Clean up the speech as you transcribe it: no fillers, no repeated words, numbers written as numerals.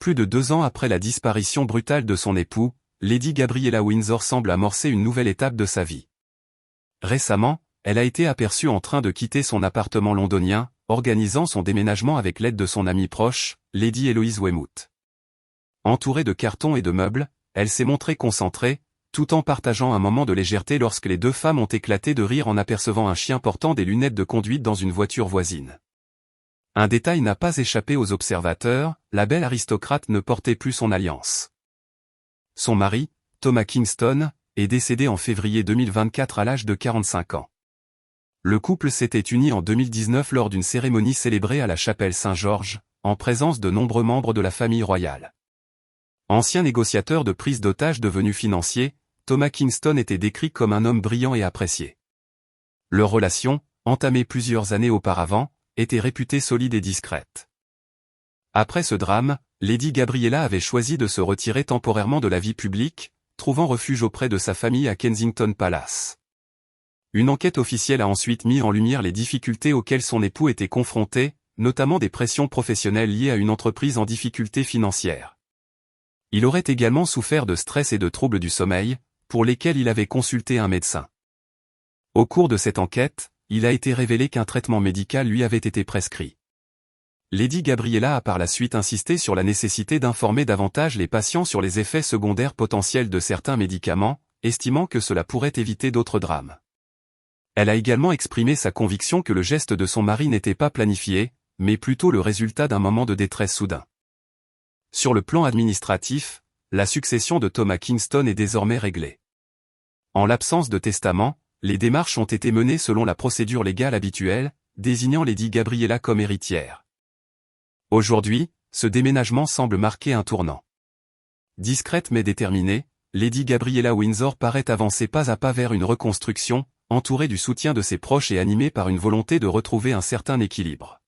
Plus de 2 ans après la disparition brutale de son époux, Lady Gabriella Windsor semble amorcer une nouvelle étape de sa vie. Récemment, elle a été aperçue en train de quitter son appartement londonien, organisant son déménagement avec l'aide de son amie proche, Lady Eloise Weymouth. Entourée de cartons et de meubles, elle s'est montrée concentrée, tout en partageant un moment de légèreté lorsque les deux femmes ont éclaté de rire en apercevant un chien portant des lunettes de conduite dans une voiture voisine. Un détail n'a pas échappé aux observateurs, la belle aristocrate ne portait plus son alliance. Son mari, Thomas Kingston, est décédé en février 2024 à l'âge de 45 ans. Le couple s'était uni en 2019 lors d'une cérémonie célébrée à la chapelle Saint-Georges, en présence de nombreux membres de la famille royale. Ancien négociateur de prise d'otages devenu financier, Thomas Kingston était décrit comme un homme brillant et apprécié. Leur relation, entamée plusieurs années auparavant, était réputée solide et discrète. Après ce drame, Lady Gabriella avait choisi de se retirer temporairement de la vie publique, trouvant refuge auprès de sa famille à Kensington Palace. Une enquête officielle a ensuite mis en lumière les difficultés auxquelles son époux était confronté, notamment des pressions professionnelles liées à une entreprise en difficulté financière. Il aurait également souffert de stress et de troubles du sommeil, pour lesquels il avait consulté un médecin. Au cours de cette enquête, il a été révélé qu'un traitement médical lui avait été prescrit. Lady Gabriella a par la suite insisté sur la nécessité d'informer davantage les patients sur les effets secondaires potentiels de certains médicaments, estimant que cela pourrait éviter d'autres drames. Elle a également exprimé sa conviction que le geste de son mari n'était pas planifié, mais plutôt le résultat d'un moment de détresse soudain. Sur le plan administratif, la succession de Thomas Kingston est désormais réglée. En l'absence de testament, les démarches ont été menées selon la procédure légale habituelle, désignant Lady Gabriella comme héritière. Aujourd'hui, ce déménagement semble marquer un tournant. Discrète mais déterminée, Lady Gabriella Windsor paraît avancer pas à pas vers une reconstruction, entourée du soutien de ses proches et animée par une volonté de retrouver un certain équilibre.